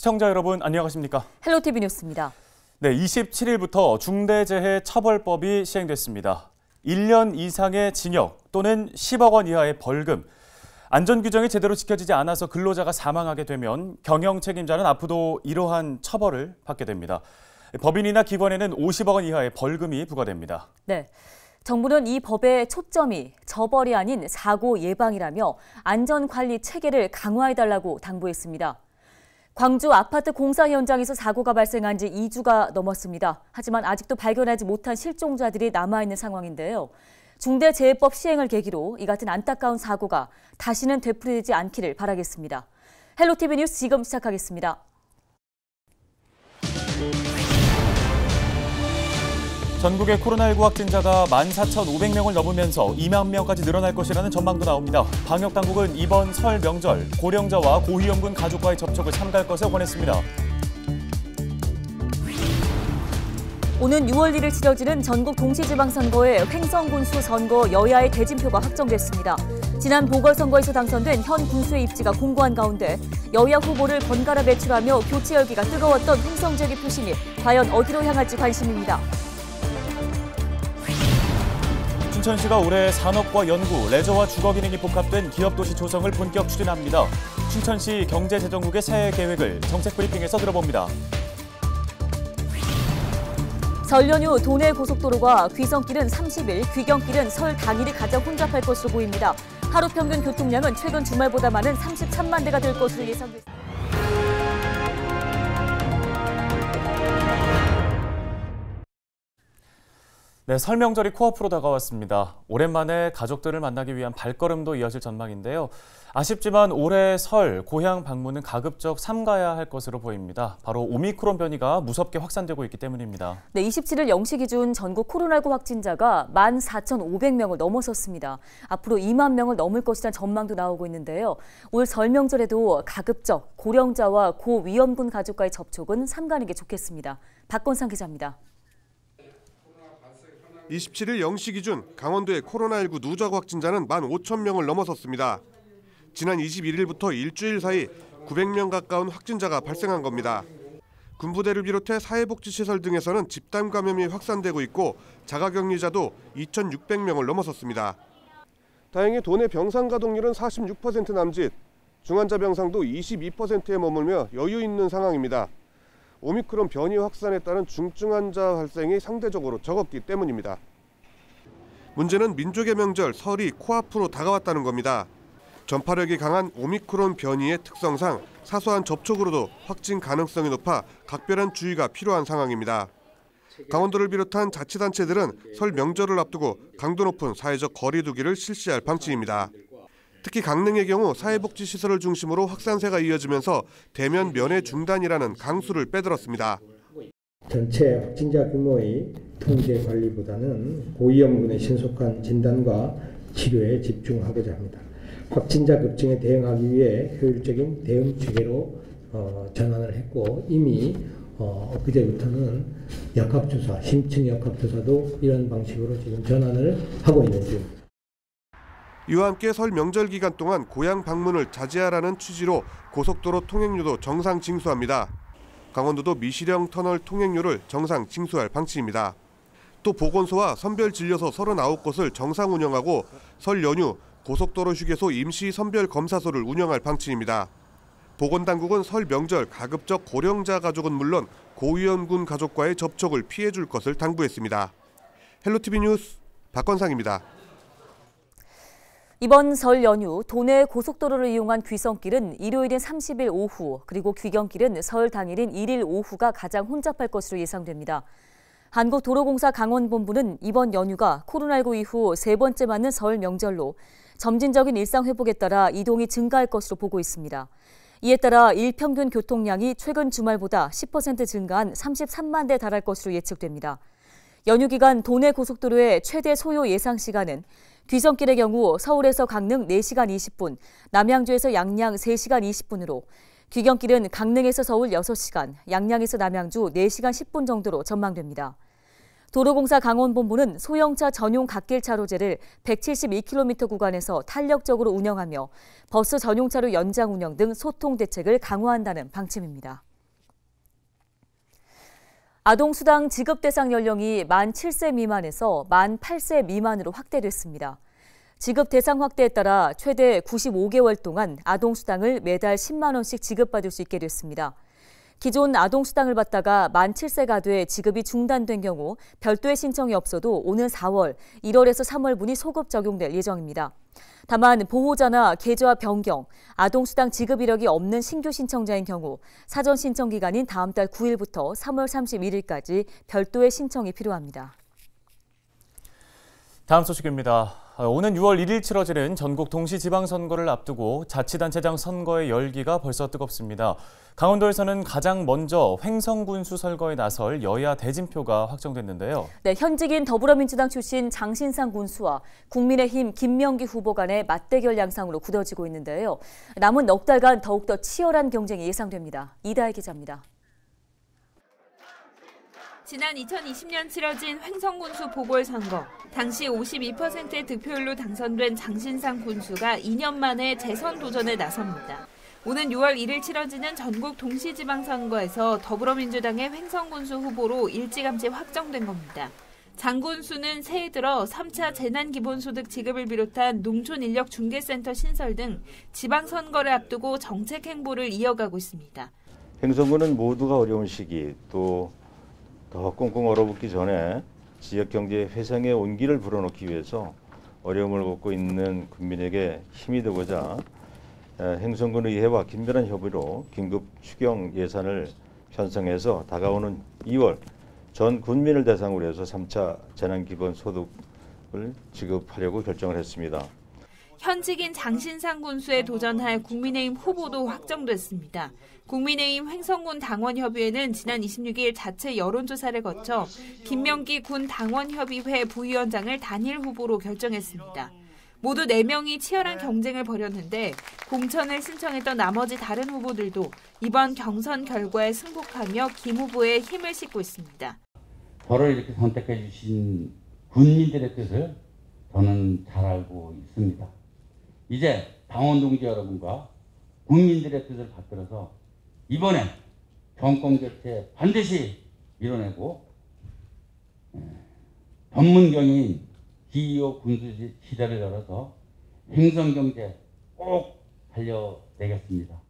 시청자 여러분 안녕하십니까? 헬로티비 뉴스입니다. 네, 27일부터 중대재해처벌법이 시행됐습니다. 1년 이상의 징역 또는 10억 원 이하의 벌금, 안전규정이 제대로 지켜지지 않아서 근로자가 사망하게 되면 경영 책임자는 앞으로도 이러한 처벌을 받게 됩니다. 법인이나 기관에는 50억 원 이하의 벌금이 부과됩니다. 네, 정부는 이 법의 초점이 처벌이 아닌 사고 예방이라며 안전관리 체계를 강화해달라고 당부했습니다. 광주 아파트 공사 현장에서 사고가 발생한 지 2주가 넘었습니다. 하지만 아직도 발견하지 못한 실종자들이 남아있는 상황인데요. 중대재해법 시행을 계기로 이 같은 안타까운 사고가 다시는 되풀이되지 않기를 바라겠습니다. 헬로티비 뉴스 지금 시작하겠습니다. 전국의 코로나19 확진자가 14,500명을 넘으면서 2만 명까지 늘어날 것이라는 전망도 나옵니다. 방역당국은 이번 설 명절 고령자와 고위험군 가족과의 접촉을 삼가할 것을 권했습니다. 오는 6월 1일 치러지는 전국 동시지방선거의 횡성군수 선거 여야의 대진표가 확정됐습니다. 지난 보궐선거에서 당선된 현 군수의 입지가 공고한 가운데 여야 후보를 번갈아 배출하며 교체 열기가 뜨거웠던 횡성 지역의 표심이 과연 어디로 향할지 관심입니다. 춘천시가 올해 산업과 연구, 레저와 주거 기능이 복합된 기업도시 조성을 본격 추진합니다. 춘천시 경제재정국의 새해 계획을 정책 브리핑에서 들어봅니다. 설 연휴 도내 고속도로가 귀성길은 30일, 귀경길은 설 당일이 가장 혼잡할 것으로 보입니다. 하루 평균 교통량은 최근 주말보다 많은 33만 대가 될 것으로 예상됩니다. 네, 설 명절이 코앞으로 다가왔습니다. 오랜만에 가족들을 만나기 위한 발걸음도 이어질 전망인데요. 아쉽지만 올해 설 고향 방문은 가급적 삼가야 할 것으로 보입니다. 바로 오미크론 변이가 무섭게 확산되고 있기 때문입니다. 네, 27일 0시 기준 전국 코로나19 확진자가 14,500명을 넘어섰습니다. 앞으로 2만 명을 넘을 것이라는 전망도 나오고 있는데요. 올 설 명절에도 가급적 고령자와 고위험군 가족과의 접촉은 삼가는 게 좋겠습니다. 박건상 기자입니다. 27일 0시 기준 강원도의 코로나19 누적 확진자는 15,000명을 넘어섰습니다. 지난 21일부터 일주일 사이 900명 가까운 확진자가 발생한 겁니다. 군부대를 비롯해 사회복지시설 등에서는 집단 감염이 확산되고 있고 자가격리자도 2,600명을 넘어섰습니다. 다행히 도내 병상 가동률은 46% 남짓, 중환자 병상도 22%에 머물며 여유 있는 상황입니다. 오미크론 변이 확산에 따른 중증 환자 발생이 상대적으로 적었기 때문입니다. 문제는 민족의 명절 설이 코앞으로 다가왔다는 겁니다. 전파력이 강한 오미크론 변이의 특성상 사소한 접촉으로도 확진 가능성이 높아 각별한 주의가 필요한 상황입니다. 강원도를 비롯한 자치단체들은 설 명절을 앞두고 강도 높은 사회적 거리 두기를 실시할 방침입니다. 특히 강릉의 경우 사회복지시설을 중심으로 확산세가 이어지면서 대면 면회 중단이라는 강수를 빼들었습니다. 전체 확진자 규모의 통제 관리보다는 고위험군의 신속한 진단과 치료에 집중하고자 합니다. 확진자 급증에 대응하기 위해 효율적인 대응 체계로 전환을 했고 이미 엊그제부터는 역학조사, 심층 역학조사도 이런 방식으로 지금 전환을 하고 있는 중입니다. 이와 함께 설 명절 기간 동안 고향 방문을 자제하라는 취지로 고속도로 통행료도 정상 징수합니다. 강원도도 미시령 터널 통행료를 정상 징수할 방침입니다. 또 보건소와 선별진료소 39곳을 정상 운영하고 설 연휴 고속도로 휴게소 임시 선별 검사소를 운영할 방침입니다. 보건당국은 설 명절 가급적 고령자 가족은 물론 고위험군 가족과의 접촉을 피해줄 것을 당부했습니다. 헬로티비 뉴스 박건상입니다. 이번 설 연휴 도내 고속도로를 이용한 귀성길은 일요일인 30일 오후 그리고 귀경길은 설 당일인 1일 오후가 가장 혼잡할 것으로 예상됩니다. 한국도로공사 강원본부는 이번 연휴가 코로나19 이후 세 번째 맞는 설 명절로 점진적인 일상 회복에 따라 이동이 증가할 것으로 보고 있습니다. 이에 따라 일평균 교통량이 최근 주말보다 10% 증가한 33만 대 달할 것으로 예측됩니다. 연휴 기간 도내 고속도로의 최대 소요 예상 시간은 귀성길의 경우 서울에서 강릉 4시간 20분, 남양주에서 양양 3시간 20분으로 귀경길은 강릉에서 서울 6시간, 양양에서 남양주 4시간 10분 정도로 전망됩니다. 도로공사 강원본부는 소형차 전용 갓길 차로제를 172km 구간에서 탄력적으로 운영하며 버스 전용차로 연장 운영 등 소통 대책을 강화한다는 방침입니다. 아동수당 지급 대상 연령이 만 7세 미만에서 만 8세 미만으로 확대됐습니다. 지급 대상 확대에 따라 최대 95개월 동안 아동수당을 매달 10만 원씩 지급받을 수 있게 됐습니다. 기존 아동수당을 받다가 만 7세가 돼 지급이 중단된 경우 별도의 신청이 없어도 오는 4월, 1월에서 3월분이 소급 적용될 예정입니다. 다만 보호자나 계좌 변경, 아동수당 지급 이력이 없는 신규 신청자인 경우 사전 신청 기간인 다음 달 9일부터 3월 31일까지 별도의 신청이 필요합니다. 다음 소식입니다. 오는 6월 1일 치러지는 전국 동시지방선거를 앞두고 자치단체장 선거의 열기가 벌써 뜨겁습니다. 강원도에서는 가장 먼저 횡성군수 선거에 나설 여야 대진표가 확정됐는데요. 네, 현직인 더불어민주당 출신 장신상 군수와 국민의힘 김명기 후보 간의 맞대결 양상으로 굳어지고 있는데요. 남은 넉 달간 더욱더 치열한 경쟁이 예상됩니다. 이다혜 기자입니다. 지난 2020년 치러진 횡성군수 보궐선거, 당시 52%의 득표율로 당선된 장신상 군수가 2년 만에 재선 도전에 나섭니다. 오는 6월 1일 치러지는 전국 동시지방선거에서 더불어민주당의 횡성군수 후보로 일찌감치 확정된 겁니다. 장 군수는 새해 들어 3차 재난기본소득 지급을 비롯한 농촌인력중개센터 신설 등 지방선거를 앞두고 정책 행보를 이어가고 있습니다. 횡성군은 모두가 어려운 시기 또 더 꽁꽁 얼어붙기 전에 지역 경제 회생의 온기를 불어넣기 위해서 어려움을 겪고 있는 국민에게 힘이 되고자 횡성군 의회와 긴밀한 협의로 긴급 추경 예산을 편성해서 다가오는 2월 전 군민을 대상으로 해서 3차 재난기본소득을 지급하려고 결정을 했습니다. 현직인 장신상 군수에 도전할 국민의힘 후보도 확정됐습니다. 국민의힘 횡성군 당원협의회는 지난 26일 자체 여론조사를 거쳐 김명기 군 당원협의회 부위원장을 단일 후보로 결정했습니다. 모두 4명이 치열한 경쟁을 벌였는데 공천을 신청했던 나머지 다른 후보들도 이번 경선 결과에 승복하며 김 후보의 힘을 싣고 있습니다. 저를 이렇게 선택해 주신 군민들의 뜻을 저는 잘 알고 있습니다. 이제 당원 동지 여러분과 국민들의 뜻을 받들어서 이번엔 정권 교체 반드시 이뤄내고 전문경인 GEO 군수 시대를 열어서 횡성경제 꼭 달려내겠습니다.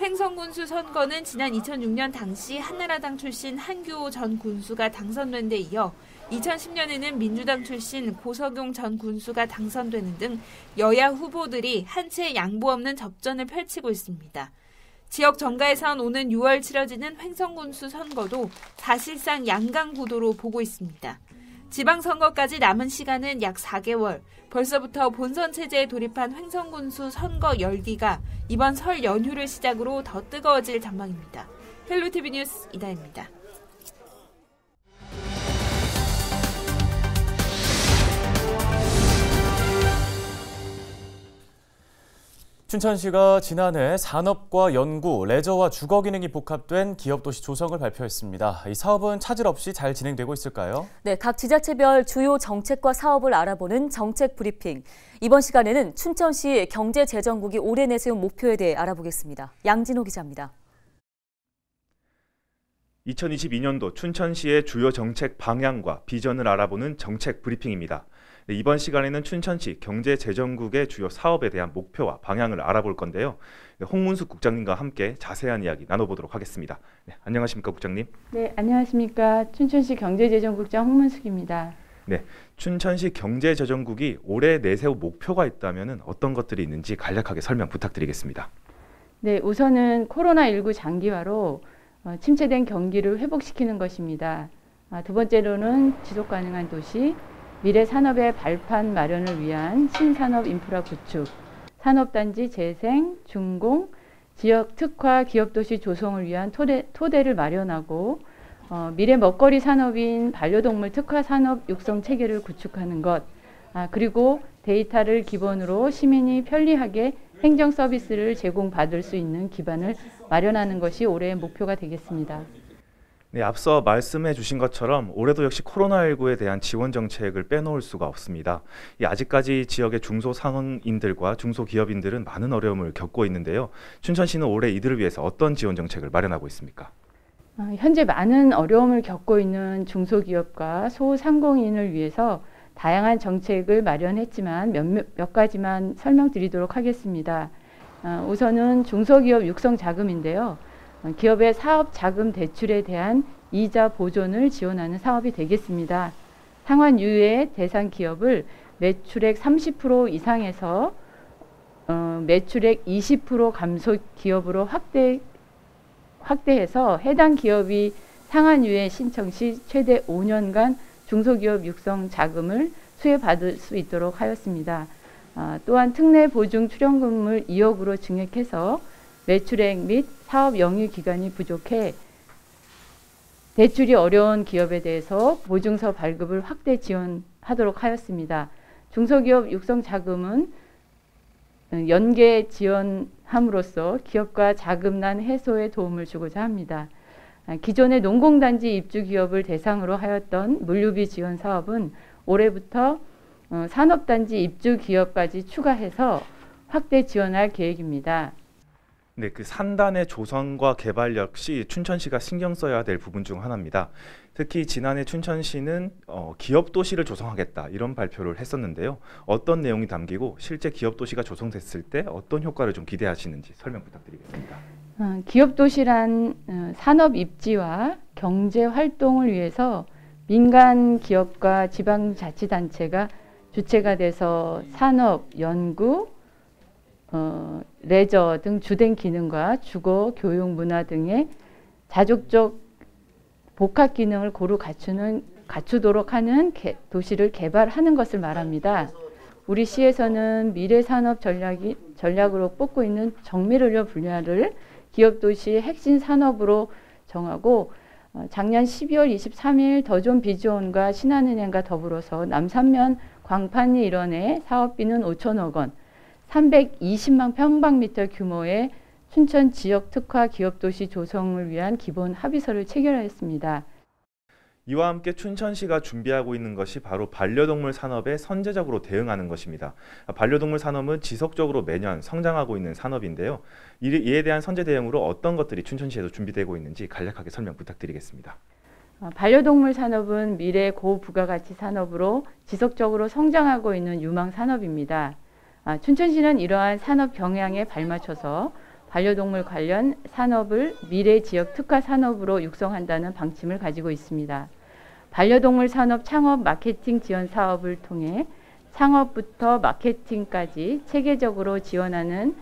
횡성군수 선거는 지난 2006년 당시 한나라당 출신 한규호 전 군수가 당선된 데 이어 2010년에는 민주당 출신 고석용 전 군수가 당선되는 등 여야 후보들이 한 채 양보 없는 접전을 펼치고 있습니다. 지역 정가에선 오는 6월 치러지는 횡성군수 선거도 사실상 양강 구도로 보고 있습니다. 지방선거까지 남은 시간은 약 4개월. 벌써부터 본선 체제에 돌입한 횡성군수 선거 열기가 이번 설 연휴를 시작으로 더 뜨거워질 전망입니다. 헬로티비 뉴스 이다혜입니다. 춘천시가 지난해 산업과 연구, 레저와 주거 기능이 복합된 기업도시 조성을 발표했습니다. 이 사업은 차질 없이 잘 진행되고 있을까요? 네, 각 지자체별 주요 정책과 사업을 알아보는 정책 브리핑. 이번 시간에는 춘천시 경제재정국이 올해 내세운 목표에 대해 알아보겠습니다. 양진호 기자입니다. 2022년도 춘천시의 주요 정책 방향과 비전을 알아보는 정책 브리핑입니다. 네, 이번 시간에는 춘천시 경제재정국의 주요 사업에 대한 목표와 방향을 알아볼 건데요. 네, 홍문숙 국장님과 함께 자세한 이야기 나눠보도록 하겠습니다. 네, 안녕하십니까 국장님? 네, 안녕하십니까. 춘천시 경제재정국장 홍문숙입니다. 네, 춘천시 경제재정국이 올해 내세운 목표가 있다면 어떤 것들이 있는지 간략하게 설명 부탁드리겠습니다. 네, 우선은 코로나19 장기화로 침체된 경기를 회복시키는 것입니다. 두 번째로는 지속가능한 도시, 미래 산업의 발판 마련을 위한 신산업 인프라 구축, 산업단지 재생, 준공, 지역 특화 기업도시 조성을 위한 토대를 마련하고 미래 먹거리 산업인 반려동물 특화 산업 육성 체계를 구축하는 것, 그리고 데이터를 기본으로 시민이 편리하게 행정 서비스를 제공받을 수 있는 기반을 마련하는 것이 올해의 목표가 되겠습니다. 네, 앞서 말씀해 주신 것처럼 올해도 역시 코로나19에 대한 지원 정책을 빼놓을 수가 없습니다. 아직까지 지역의 중소상인들과 중소기업인들은 많은 어려움을 겪고 있는데요. 춘천시는 올해 이들을 위해서 어떤 지원 정책을 마련하고 있습니까? 현재 많은 어려움을 겪고 있는 중소기업과 소상공인을 위해서 다양한 정책을 마련했지만 몇 가지만 설명드리도록 하겠습니다. 우선은 중소기업 육성자금인데요. 기업의 사업자금 대출에 대한 이자 보존을 지원하는 사업이 되겠습니다. 상환유예 대상 기업을 매출액 30% 이상에서 매출액 20% 감소 기업으로 확대해서 해당 기업이 상환유예 신청 시 최대 5년간 중소기업 육성 자금을 수혜받을 수 있도록 하였습니다. 또한 특례 보증 출연금을 2억으로 증액해서 매출액 및 사업 영위 기간이 부족해 대출이 어려운 기업에 대해서 보증서 발급을 확대 지원하도록 하였습니다. 중소기업 육성 자금은 연계 지원함으로써 기업과 자금난 해소에 도움을 주고자 합니다. 기존의 농공단지 입주 기업을 대상으로 하였던 물류비 지원 사업은 올해부터 산업단지 입주 기업까지 추가해서 확대 지원할 계획입니다. 네, 그 산단의 조성과 개발 역시 춘천시가 신경 써야 될 부분 중 하나입니다. 특히 지난해 춘천시는 기업 도시를 조성하겠다 이런 발표를 했었는데요. 어떤 내용이 담기고 실제 기업 도시가 조성됐을 때 어떤 효과를 좀 기대하시는지 설명 부탁드리겠습니다. 기업 도시란 산업 입지와 경제 활동을 위해서 민간 기업과 지방자치단체가 주체가 돼서 산업, 연구, 레저 등 주된 기능과 주거, 교육, 문화 등의 자족적 복합 기능을 고루 갖추도록 하는 도시를 개발하는 것을 말합니다. 우리 시에서는 미래산업 전략으로 뽑고 있는 정밀의료 분야를 기업도시 핵심 산업으로 정하고 작년 12월 23일 더존 비즈온과 신한은행과 더불어서 남산면 광판리 일원의 사업비는 5천억 원, 320만 평방미터 규모의 춘천 지역 특화 기업도시 조성을 위한 기본 합의서를 체결하였습니다. 이와 함께 춘천시가 준비하고 있는 것이 바로 반려동물 산업에 선제적으로 대응하는 것입니다. 반려동물 산업은 지속적으로 매년 성장하고 있는 산업인데요. 이에 대한 선제 대응으로 어떤 것들이 춘천시에도 준비되고 있는지 간략하게 설명 부탁드리겠습니다. 반려동물 산업은 미래 고부가가치 산업으로 지속적으로 성장하고 있는 유망 산업입니다. 춘천시는 이러한 산업 경향에 발맞춰서 반려동물 관련 산업을 미래 지역 특화 산업으로 육성한다는 방침을 가지고 있습니다. 반려동물 산업 창업 마케팅 지원 사업을 통해 창업부터 마케팅까지 체계적으로 지원하는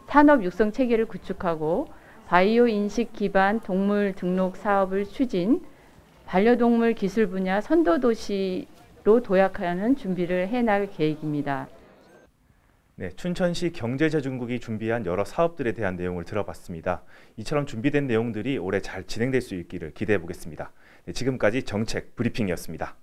산업 육성 체계를 구축하고 바이오 인식 기반 동물 등록 사업을 추진, 반려동물 기술 분야 선도 도시로 도약하는 준비를 해나갈 계획입니다. 네, 춘천시 경제재정국이 준비한 여러 사업들에 대한 내용을 들어봤습니다. 이처럼 준비된 내용들이 올해 잘 진행될 수 있기를 기대해 보겠습니다. 네, 지금까지 정책 브리핑이었습니다.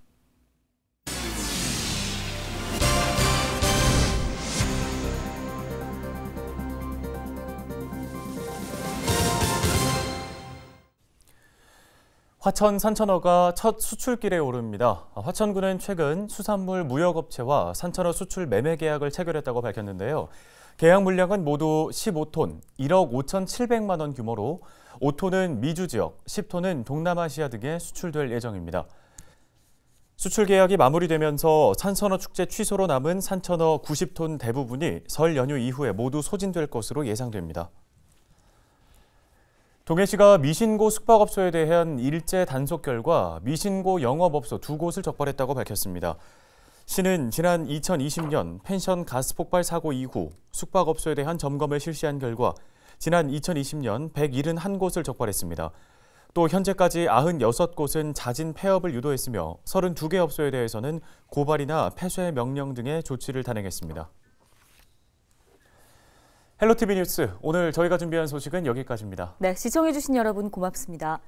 화천 산천어가 첫 수출길에 오릅니다. 화천군은 최근 수산물 무역업체와 산천어 수출 매매 계약을 체결했다고 밝혔는데요. 계약 물량은 모두 15톤, 1억 5,700만 원 규모로 5톤은 미주 지역, 10톤은 동남아시아 등에 수출될 예정입니다. 수출 계약이 마무리되면서 산천어 축제 취소로 남은 산천어 90톤 대부분이 설 연휴 이후에 모두 소진될 것으로 예상됩니다. 동해시가 미신고 숙박업소에 대한 일제 단속 결과 미신고 영업업소 2곳을 적발했다고 밝혔습니다. 시는 지난 2020년 펜션 가스 폭발 사고 이후 숙박업소에 대한 점검을 실시한 결과 지난 2020년 171곳을 적발했습니다. 또 현재까지 96곳은 자진 폐업을 유도했으며 32개 업소에 대해서는 고발이나 폐쇄 명령 등의 조치를 단행했습니다. 헬로티비 뉴스, 오늘 저희가 준비한 소식은 여기까지입니다. 네, 시청해주신 여러분 고맙습니다.